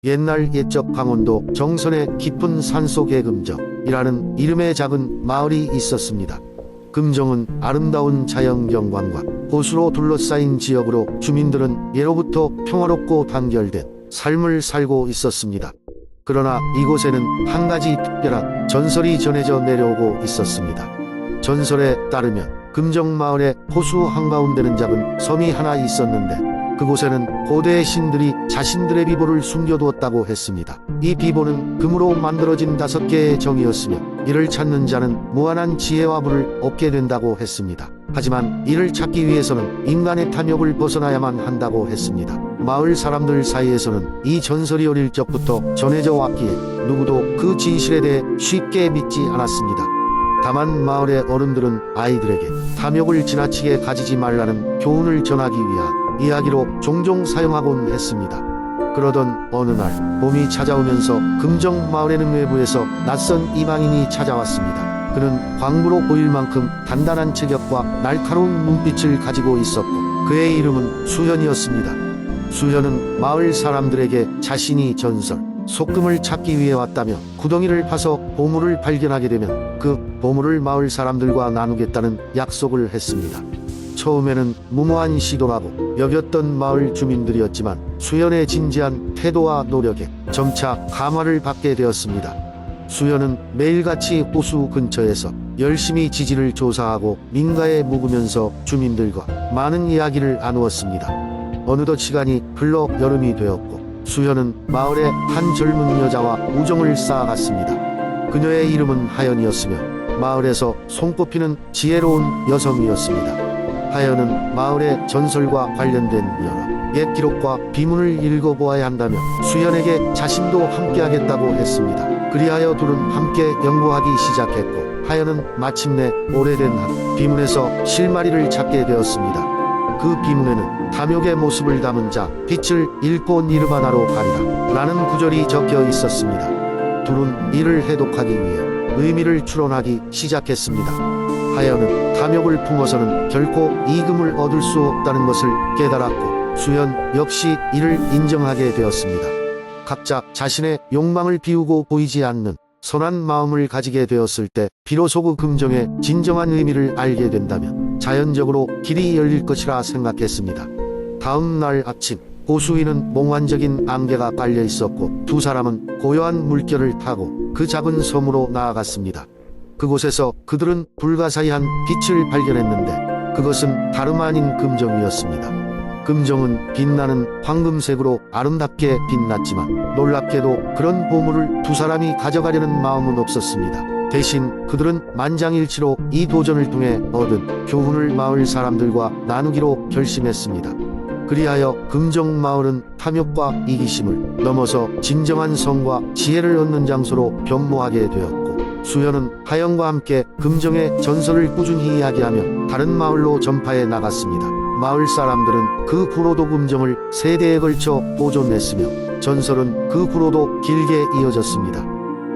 옛날 옛적 강원도 정선에 깊은 산속에 금정이라는 이름의 작은 마을이 있었습니다. 금정은 아름다운 자연경관과 호수로 둘러싸인 지역으로 주민들은 예로부터 평화롭고 단결된 삶을 살고 있었습니다. 그러나 이곳에는 한 가지 특별한 전설이 전해져 내려오고 있었습니다. 전설에 따르면 금정마을의 호수 한가운데는 작은 섬이 하나 있었는데 그곳에는 고대의 신들이 자신들의 비보를 숨겨두었다고 했습니다. 이 비보는 금으로 만들어진 5개의 정이었으며 이를 찾는 자는 무한한 지혜와 부를 얻게 된다고 했습니다. 하지만 이를 찾기 위해서는 인간의 탐욕을 벗어나야만 한다고 했습니다. 마을 사람들 사이에서는 이 전설이 어릴 적부터 전해져 왔기에 누구도 그 진실에 대해 쉽게 믿지 않았습니다. 다만 마을의 어른들은 아이들에게 탐욕을 지나치게 가지지 말라는 교훈을 전하기 위한 이야기로 종종 사용하곤 했습니다. 그러던 어느 날 봄이 찾아오면서 금정 마을에는 외부에서 낯선 이방인이 찾아왔습니다. 그는 광부로 보일 만큼 단단한 체격과 날카로운 눈빛을 가지고 있었고 그의 이름은 수현이었습니다. 수현은 마을 사람들에게 자신이 전설 소금을 찾기 위해 왔다며 구덩이를 파서 보물을 발견하게 되면 그 보물을 마을 사람들과 나누겠다는 약속을 했습니다. 처음에는 무모한 시도라고 여겼던 마을 주민들이었지만 수현의 진지한 태도와 노력에 점차 감화를 받게 되었습니다. 수현은 매일같이 호수 근처에서 열심히 지질을 조사하고 민가에 묵으면서 주민들과 많은 이야기를 나누었습니다. 어느덧 시간이 흘러 여름이 되었고 수현은 마을에 한 젊은 여자와 우정을 쌓아갔습니다. 그녀의 이름은 하연이었으며 마을에서 손꼽히는 지혜로운 여성이었습니다. 하연은 마을의 전설과 관련된 여러 옛 기록과 비문을 읽어보아야 한다며 수현에게 자신도 함께하겠다고 했습니다. 그리하여 둘은 함께 연구하기 시작했고 하연은 마침내 오래된 한 비문에서 실마리를 찾게 되었습니다. 그 비문에는 탐욕의 모습을 담은 자 빛을 잃고 니르바나로 가리라 라는 구절이 적혀 있었습니다. 둘은 이를 해독하기 위해 의미를 추론하기 시작했습니다. 하연은 탐욕을 품어서는 결코 이금을 얻을 수 없다는 것을 깨달았고 수현 역시 이를 인정하게 되었습니다. 각자 자신의 욕망을 비우고 보이지 않는 선한 마음을 가지게 되었을 때 비로소 그 금정의 진정한 의미를 알게 된다면 자연적으로 길이 열릴 것이라 생각했습니다. 다음 날 아침 호수 위는 몽환적인 안개가 깔려 있었고 두 사람은 고요한 물결을 타고 그 작은 섬으로 나아갔습니다. 그곳에서 그들은 불가사의한 빛을 발견했는데 그것은 다름 아닌 금정이었습니다. 금정은 빛나는 황금색으로 아름답게 빛났지만 놀랍게도 그런 보물을 두 사람이 가져가려는 마음은 없었습니다. 대신 그들은 만장일치로 이 도전을 통해 얻은 교훈을 마을 사람들과 나누기로 결심했습니다. 그리하여 금정마을은 탐욕과 이기심을 넘어서 진정한 성과 지혜를 얻는 장소로 변모하게 되었고 수현은 하연과 함께 금정의 전설을 꾸준히 이야기하며 다른 마을로 전파해 나갔습니다. 마을 사람들은 그 후로도 금정을 세대에 걸쳐 보존했으며 전설은 그 후로도 길게 이어졌습니다.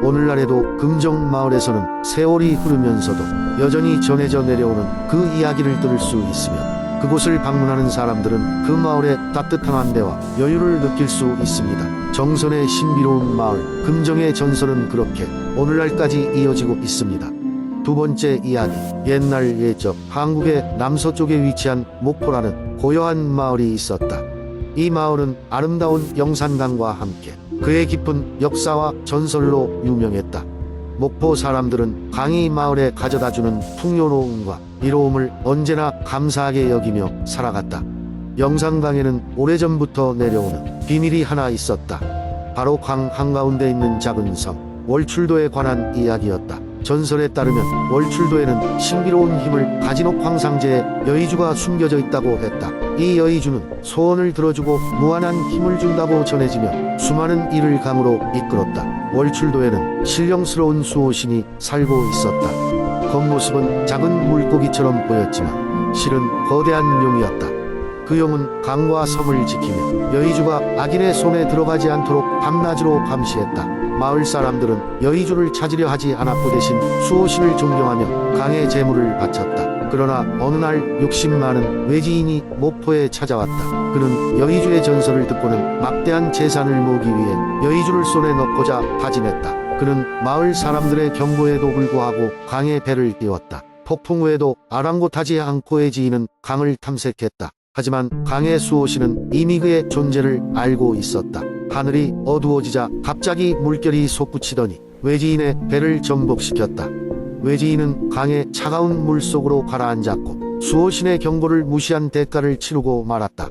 오늘날에도 금정 마을에서는 세월이 흐르면서도 여전히 전해져 내려오는 그 이야기를 들을 수 있으며 그곳을 방문하는 사람들은 그 마을의 따뜻한 안대와 여유를 느낄 수 있습니다. 정선의 신비로운 마을 금정의 전설은 그렇게 오늘날까지 이어지고 있습니다. 두 번째 이야기, 옛날 옛적 한국의 남서쪽에 위치한 목포라는 고요한 마을이 있었다. 이 마을은 아름다운 영산강과 함께 그의 깊은 역사와 전설로 유명했다. 목포 사람들은 강이 마을에 가져다주는 풍요로움과 이로움을 언제나 감사하게 여기며 살아갔다. 영산강에는 오래전부터 내려오는 비밀이 하나 있었다. 바로 강 한가운데 있는 작은 섬 월출도에 관한 이야기였다. 전설에 따르면 월출도에는 신비로운 힘을 가진 옥황상제의 여의주가 숨겨져 있다고 했다. 이 여의주는 소원을 들어주고 무한한 힘을 준다고 전해지며 수많은 이를 강으로 이끌었다. 월출도에는 신령스러운 수호신이 살고 있었다. 겉모습은 작은 물고기처럼 보였지만 실은 거대한 용이었다. 그 용은 강과 섬을 지키며 여의주가 악인의 손에 들어가지 않도록 밤낮으로 감시했다. 마을 사람들은 여의주를 찾으려 하지 않았고 대신 수호신을 존경하며 강의 제물을 바쳤다. 그러나 어느 날 욕심 많은 외지인이 목포에 찾아왔다. 그는 여의주의 전설을 듣고는 막대한 재산을 모으기 위해 여의주를 손에 넣고자 다짐했다. 그는 마을 사람들의 경고에도 불구하고 강에 배를 띄웠다. 폭풍 후에도 아랑곳하지 않고 외지인은 강을 탐색했다. 하지만 강의 수호신은 이미 그의 존재를 알고 있었다. 하늘이 어두워지자 갑자기 물결이 솟구치더니 외지인의 배를 정복시켰다. 외지인은 강의 차가운 물속으로 가라앉았고 수호신의 경고를 무시한 대가를 치르고 말았다.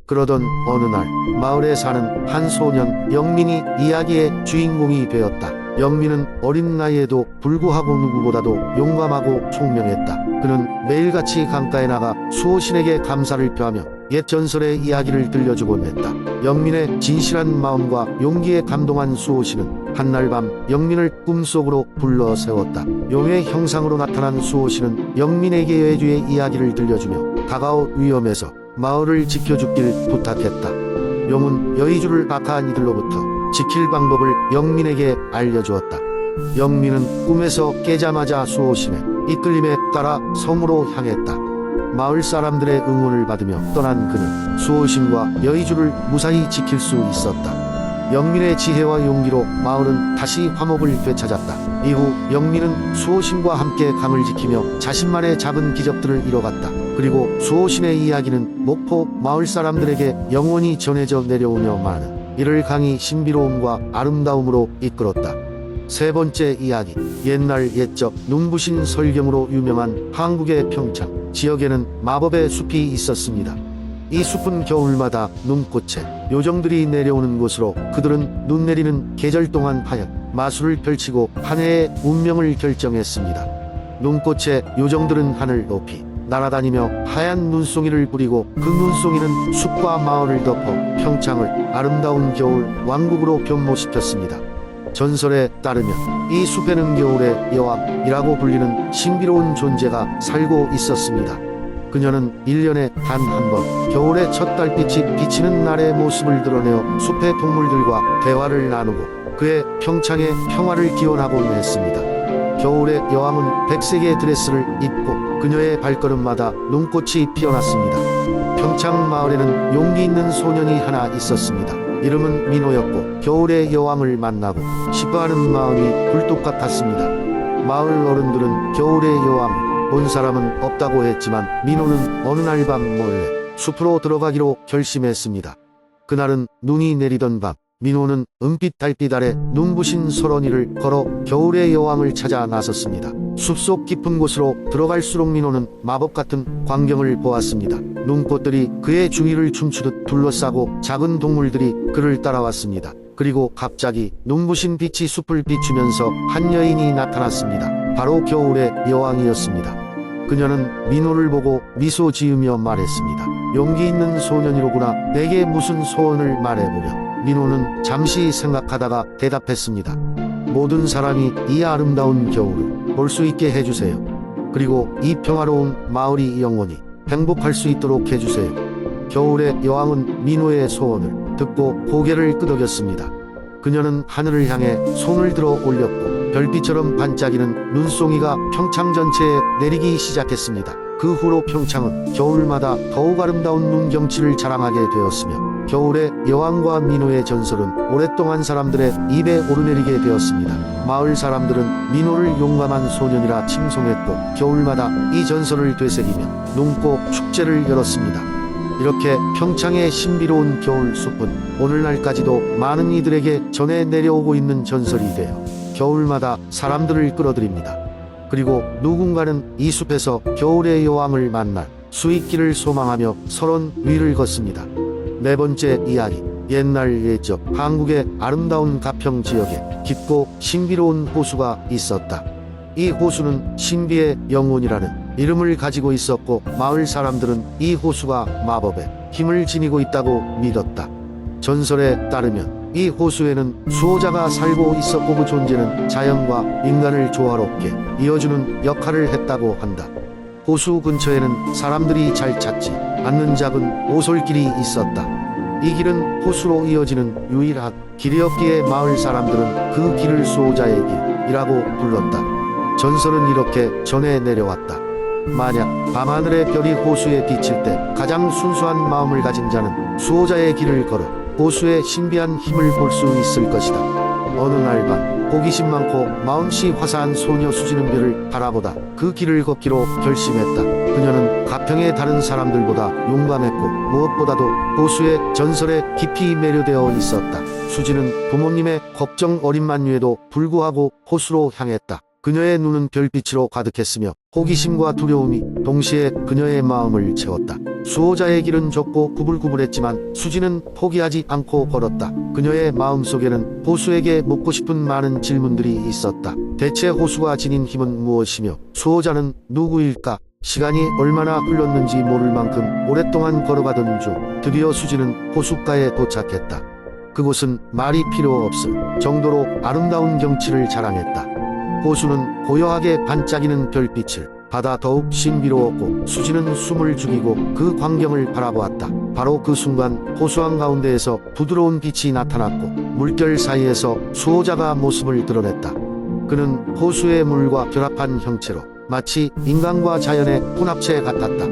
그러던 어느 날 마을에 사는 한 소년 영민이 이야기의 주인공이 되었다. 영민은 어린 나이에도 불구하고 누구보다도 용감하고 총명했다. 그는 매일같이 강가에 나가 수호신에게 감사를 표하며 옛 전설의 이야기를 들려주곤 했다. 영민의 진실한 마음과 용기에 감동한 수호신은 한날 밤 영민을 꿈속으로 불러 세웠다. 용의 형상으로 나타난 수호신은 영민에게 여의주의 이야기를 들려주며 다가올 위험에서 마을을 지켜주길 부탁했다. 용은 여의주를 악한 이들로부터 지킬 방법을 영민에게 알려주었다. 영민은 꿈에서 깨자마자 수호신의 이끌림에 따라 섬으로 향했다. 마을 사람들의 응원을 받으며 떠난 그는 수호신과 여의주를 무사히 지킬 수 있었다. 영민의 지혜와 용기로 마을은 다시 화목을 되찾았다. 이후 영민은 수호신과 함께 강을 지키며 자신만의 작은 기적들을 이뤄갔다. 그리고 수호신의 이야기는 목포 마을 사람들에게 영원히 전해져 내려오며 많은 이를 강이 신비로움과 아름다움으로 이끌었다. 세 번째 이야기. 옛날 옛적 눈부신 설경으로 유명한 한국의 평창 지역에는 마법의 숲이 있었습니다. 이 숲은 겨울마다 눈꽃에 요정들이 내려오는 곳으로 그들은 눈 내리는 계절 동안 하얀 마술을 펼치고 한 해의 운명을 결정했습니다. 눈꽃의 요정들은 하늘 높이 날아다니며 하얀 눈송이를 뿌리고 그 눈송이는 숲과 마을을 덮어 평창을 아름다운 겨울 왕국으로 변모시켰습니다. 전설에 따르면 이 숲에는 겨울의 여왕이라고 불리는 신비로운 존재가 살고 있었습니다. 그녀는 1년에 단 한 번 겨울의 첫 달빛이 비치는 날의 모습을 드러내어 숲의 동물들과 대화를 나누고 그의 평창의 평화를 기원하곤 했습니다. 겨울의 여왕은 백색의 드레스를 입고 그녀의 발걸음마다 눈꽃이 피어났습니다. 평창 마을에는 용기 있는 소년이 하나 있었습니다. 이름은 민호였고 겨울의 여왕을 만나고 싶어하는 마음이 굴뚝 같았습니다. 마을 어른들은 겨울의 여왕을 본 사람은 없다고 했지만 민호는 어느 날 밤 몰래 숲으로 들어가기로 결심했습니다. 그날은 눈이 내리던 밤 민호는 은빛 달빛 아래 눈부신 설원이를 걸어 겨울의 여왕을 찾아 나섰습니다. 숲속 깊은 곳으로 들어갈수록 민호는 마법 같은 광경을 보았습니다. 눈꽃들이 그의 주위를 춤추듯 둘러싸고 작은 동물들이 그를 따라왔습니다. 그리고 갑자기 눈부신 빛이 숲을 비추면서 한 여인이 나타났습니다. 바로 겨울의 여왕이었습니다. 그녀는 민호를 보고 미소 지으며 말했습니다. 용기 있는 소년이로구나. 내게 무슨 소원을 말해보려. 민호는 잠시 생각하다가 대답했습니다. 모든 사람이 이 아름다운 겨울을 볼 수 있게 해주세요. 그리고 이 평화로운 마을이 영원히 행복할 수 있도록 해주세요. 겨울의 여왕은 민호의 소원을 듣고 고개를 끄덕였습니다. 그녀는 하늘을 향해 손을 들어 올렸고 별빛처럼 반짝이는 눈송이가 평창 전체에 내리기 시작했습니다. 그 후로 평창은 겨울마다 더욱 아름다운 눈 경치를 자랑하게 되었으며 겨울의 여왕과 민호의 전설은 오랫동안 사람들의 입에 오르내리게 되었습니다. 마을 사람들은 민호를 용감한 소년이라 칭송했고 겨울마다 이 전설을 되새기며 눈꽃 축제를 열었습니다. 이렇게 평창의 신비로운 겨울 숲은 오늘날까지도 많은 이들에게 전해 내려오고 있는 전설이 되어 겨울마다 사람들을 끌어들입니다. 그리고 누군가는 이 숲에서 겨울의 여왕을 만날 수 있기를 소망하며 서론 위를 걷습니다. 네 번째 이야기. 옛날 옛적 한국의 아름다운 가평 지역에 깊고 신비로운 호수가 있었다. 이 호수는 신비의 영혼이라는 이름을 가지고 있었고 마을 사람들은 이 호수가 마법의 힘을 지니고 있다고 믿었다. 전설에 따르면 이 호수에는 수호자가 살고 있었고 그 존재는 자연과 인간을 조화롭게 이어주는 역할을 했다고 한다. 호수 근처에는 사람들이 잘 찾지 않는 작은 오솔길이 있었다. 이 길은 호수로 이어지는 유일한 길이었기에 마을 사람들은 그 길을 수호자의 길이라고 불렀다. 전설은 이렇게 전해 내려왔다. 만약 밤하늘의 별이 호수에 비칠 때 가장 순수한 마음을 가진 자는 수호자의 길을 걸어 호수의 신비한 힘을 볼 수 있을 것이다. 어느 날 밤 호기심 많고 마음씨 화사한 소녀 수지는 별을 바라보다 그 길을 걷기로 결심했다. 그녀는 가평의 다른 사람들보다 용감했고 무엇보다도 호수의 전설에 깊이 매료되어 있었다. 수지는 부모님의 걱정 어린 만류에도 불구하고 호수로 향했다. 그녀의 눈은 별빛으로 가득했으며 호기심과 두려움이 동시에 그녀의 마음을 채웠다. 수호자의 길은 좁고 구불구불했지만 수지는 포기하지 않고 걸었다. 그녀의 마음속에는 호수에게 묻고 싶은 많은 질문들이 있었다. 대체 호수가 지닌 힘은 무엇이며 수호자는 누구일까? 시간이 얼마나 흘렀는지 모를 만큼 오랫동안 걸어가던 중 드디어 수지는 호숫가에 도착했다. 그곳은 말이 필요 없을 정도로 아름다운 경치를 자랑했다. 호수는 고요하게 반짝이는 별빛을 받아 더욱 신비로웠고 수지는 숨을 죽이고 그 광경을 바라보았다. 바로 그 순간 호수 한가운데에서 부드러운 빛이 나타났고 물결 사이에서 수호자가 모습을 드러냈다. 그는 호수의 물과 결합한 형체로 마치 인간과 자연의 혼합체 같았다.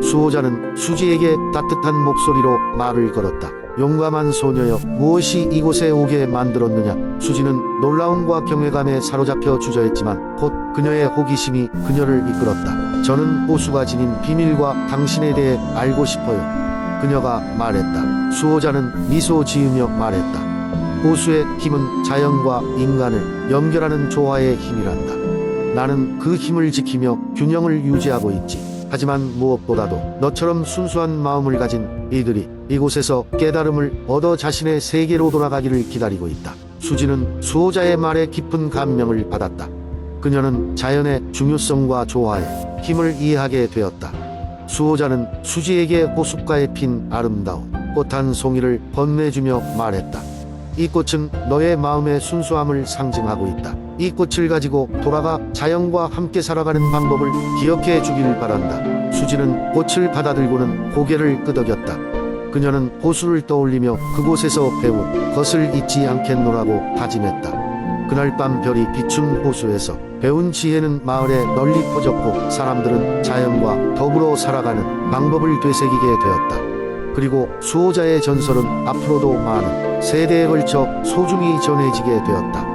수호자는 수지에게 따뜻한 목소리로 말을 걸었다. 용감한 소녀여, 무엇이 이곳에 오게 만들었느냐? 수지는 놀라움과 경외감에 사로잡혀 주저했지만 곧 그녀의 호기심이 그녀를 이끌었다. 저는 호수가 지닌 비밀과 당신에 대해 알고 싶어요. 그녀가 말했다. 수호자는 미소 지으며 말했다. 호수의 힘은 자연과 인간을 연결하는 조화의 힘이란다. 나는 그 힘을 지키며 균형을 유지하고 있지. 하지만 무엇보다도 너처럼 순수한 마음을 가진 이들이 이곳에서 깨달음을 얻어 자신의 세계로 돌아가기를 기다리고 있다. 수지는 수호자의 말에 깊은 감명을 받았다. 그녀는 자연의 중요성과 조화에 힘을 이해하게 되었다. 수호자는 수지에게 호숫가에 핀 아름다운 꽃 한 송이를 건네주며 말했다. 이 꽃은 너의 마음의 순수함을 상징하고 있다. 이 꽃을 가지고 돌아가 자연과 함께 살아가는 방법을 기억해 주길 바란다. 수지는 꽃을 받아들고는 고개를 끄덕였다. 그녀는 호수를 떠올리며 그곳에서 배운 것을 잊지 않겠노라고 다짐했다. 그날 밤 별이 비춘 호수에서 배운 지혜는 마을에 널리 퍼졌고 사람들은 자연과 더불어 살아가는 방법을 되새기게 되었다. 그리고 수호자의 전설은 앞으로도 많은 세대에 걸쳐 소중히 전해지게 되었다.